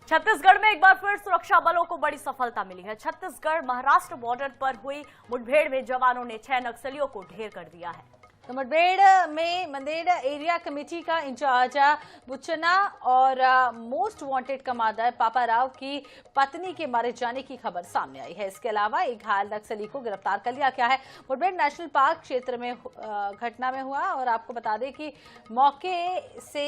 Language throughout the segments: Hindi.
छत्तीसगढ़ में एक बार फिर सुरक्षा बलों को बड़ी सफलता मिली है। छत्तीसगढ़ महाराष्ट्र बॉर्डर पर हुई मुठभेड़ में जवानों ने 6 नक्सलियों को ढेर कर दिया है। तो मुठभेड़ में मंदेड़ एरिया कमेटी का इंचार्ज बुच्चना और मोस्ट वांटेड कमांडर पापा राव की पत्नी के मारे जाने की खबर सामने आई है। इसके अलावा एक घायल नक्सली को गिरफ्तार कर लिया गया है। मुठभेड़ नेशनल पार्क क्षेत्र में घटना में हुआ और आपको बता दें कि मौके से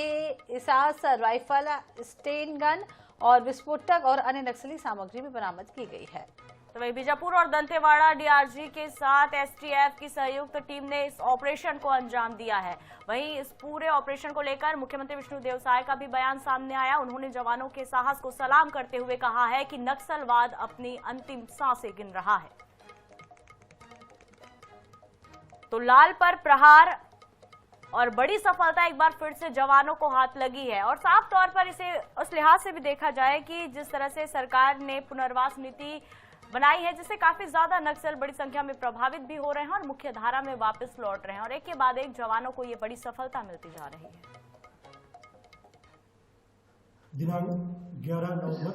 इसास राइफल, स्टेन गन और विस्फोटक और अन्य नक्सली सामग्री भी बरामद की गई है। तो वही बीजापुर और दंतेवाड़ा डीआरजी के साथ एसटीएफ की संयुक्त टीम ने इस ऑपरेशन को अंजाम दिया है। वहीं इस पूरे ऑपरेशन को लेकर मुख्यमंत्री विष्णुदेव साय का भी बयान सामने आया। उन्होंने जवानों के साहस को सलाम करते हुए कहा है कि नक्सलवाद अपनी अंतिम सांसें गिन रहा है। तो लाल पर प्रहार और बड़ी सफलता एक बार फिर से जवानों को हाथ लगी है। और साफ तौर पर इसे उस लिहाज से भी देखा जाए कि जिस तरह से सरकार ने पुनर्वास नीति बनाई है, जिससे काफी ज्यादा नक्सल बड़ी संख्या में प्रभावित भी हो रहे हैं और मुख्य धारा में वापस लौट रहे हैं और एक के बाद एक जवानों को ये बड़ी सफलता मिलती जा रही है। दिनांक 11 नवंबर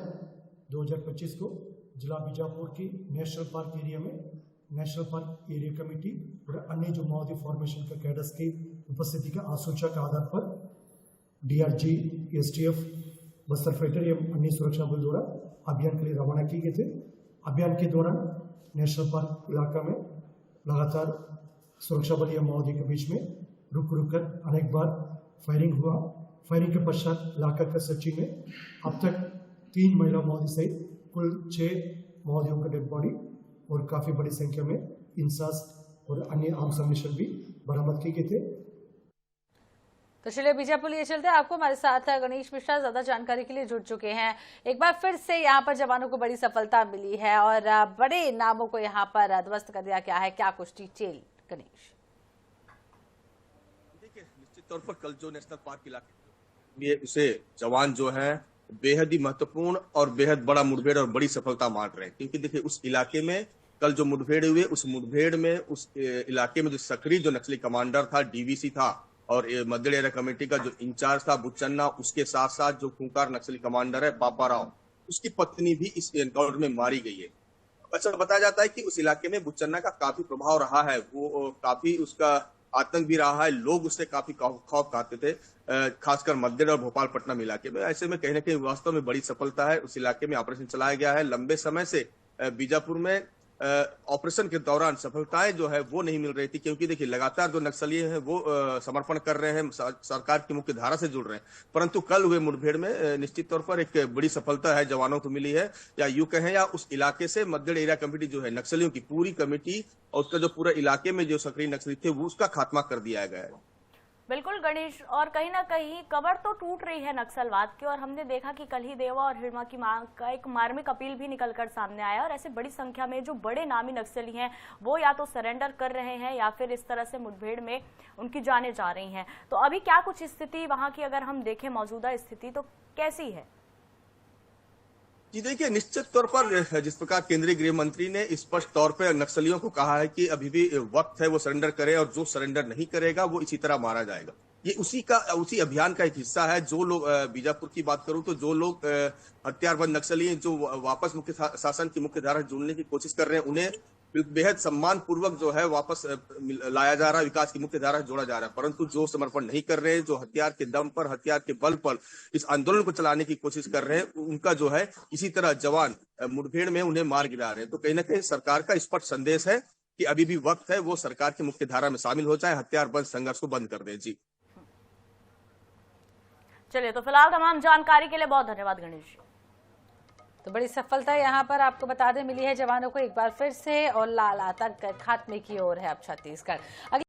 2025 को जिला बीजापुर की नेशनल पार्क एरिया में नेशनल पार्क एरिया कमेटी और अन्य जो माओवादी फॉर्मेशन के कैडर्स की उपस्थिति का आसूचना के आधार पर डीआरजी, एसटीएफ, बस्तर फाइटर एवं अन्य सुरक्षा बल द्वारा अभियान के लिए रवाना किए गए थे। अभियान के दौरान नेशनल पार्क इलाका में लगातार सुरक्षा बल या माओवादी के बीच में रुक कर अनेक बार फायरिंग हुआ। फायरिंग के पश्चात इलाका का सर्चिंग में अब तक 3 महिला माओवादी सहित कुल 6 माओवादियों का डेड बॉडी और काफी बड़ी संख्या में इंसास और अन्य आर्म्स अम्यूनिशन भी बरामद किए गए थे। तो चलिए बीजापुर लिए चलते हैं। आपको हमारे साथ गणेश मिश्रा ज्यादा जानकारी के लिए जुड़ चुके हैं। एक बार फिर से यहाँ पर जवानों को बड़ी सफलता मिली है और बड़े नामों को यहाँ पर ध्वस्त कर दिया गया है। क्या कुछ डिटेल गणेश? देखिए, निश्चित तौर पर कल जो नेशनल पार्क इलाके में उसे जवान जो है बेहद ही महत्वपूर्ण और बेहद बड़ा मुठभेड़ और बड़ी सफलता मान रहे हैं, क्योंकि देखिए उस इलाके में कल जो मुठभेड़ हुए, उस मुठभेड़ में उस इलाके में जो सक्रिय जो नक्सली कमांडर था, डीवीसी था और मध्यड़ एरिया कमेटी का जो इंचार्ज था बुच्चन्ना, उसके साथ साथ जो खूंखार नक्सली कमांडर है पापा राव, उसकी पत्नी भी इस एनकाउंटर में मारी गई है। अच्छा, बताया जाता है कि उस इलाके में बुच्चन्ना का काफी प्रभाव रहा है, वो काफी उसका आतंक भी रहा है, लोग उससे काफी खौफ खाते थे, खासकर मध्यड़ और भोपाल-पटनम इलाके में। ऐसे में कहीं ना कहीं वास्तव में बड़ी सफलता है। उस इलाके में ऑपरेशन चलाया गया है। लंबे समय से बीजापुर में ऑपरेशन के दौरान सफलताएं जो है वो नहीं मिल रही थी, क्योंकि देखिए लगातार जो नक्सली हैं वो समर्पण कर रहे हैं, सरकार की मुख्य धारा से जुड़ रहे हैं। परंतु कल हुए मुठभेड़ में निश्चित तौर पर एक बड़ी सफलता है जवानों को मिली है, या यूं कहें या उस इलाके से मध्यड़ एरिया कमेटी जो है नक्सलियों की पूरी कमेटी और उसका जो पूरा इलाके में जो सक्रिय नक्सली थे वो उसका खात्मा कर दिया गया है। बिल्कुल गणेश, और कहीं ना कहीं कबर तो टूट रही है नक्सलवाद की और हमने देखा कि कल ही देवा और हिरमा की मांग का एक मार्मिक अपील भी निकलकर सामने आया और ऐसे बड़ी संख्या में जो बड़े नामी नक्सली हैं वो या तो सरेंडर कर रहे हैं या फिर इस तरह से मुठभेड़ में उनकी जानें जा रही हैं। तो अभी क्या कुछ स्थिति वहां की अगर हम देखें, मौजूदा स्थिति तो कैसी है? जी देखिए, निश्चित तौर पर जिस प्रकार केंद्रीय गृह मंत्री ने स्पष्ट तौर पर नक्सलियों को कहा है कि अभी भी वक्त है वो सरेंडर करे और जो सरेंडर नहीं करेगा वो इसी तरह मारा जाएगा, ये उसी अभियान का एक हिस्सा है। जो लोग बीजापुर की बात करूं तो जो लोग हथियारबंद नक्सली हैं जो वापस मुख्य शासन की मुख्य धारा जुड़ने की कोशिश कर रहे हैं, उन्हें बेहद सम्मान पूर्वक जो है वापस लाया जा रहा है, विकास की मुख्य धारा जोड़ा जा रहा है। परंतु जो समर्पण नहीं कर रहे हैं, जो हथियार के दम पर, हथियार के बल पर इस आंदोलन को चलाने की कोशिश कर रहे हैं, उनका जो है इसी तरह जवान मुठभेड़ में उन्हें मार गिरा रहे हैं। तो कहीं ना कहीं सरकार का स्पष्ट संदेश है कि अभी भी वक्त है वो सरकार की मुख्य धारा में शामिल हो जाए, हथियार बंद संघर्ष को बंद कर दे। जी चलिए, तो फिलहाल तमाम जानकारी के लिए बहुत धन्यवाद गणेश। तो बड़ी सफलता यहाँ पर आपको बता दें मिली है जवानों को एक बार फिर से और लाल आतंक खात्मे की ओर है अब छत्तीसगढ़।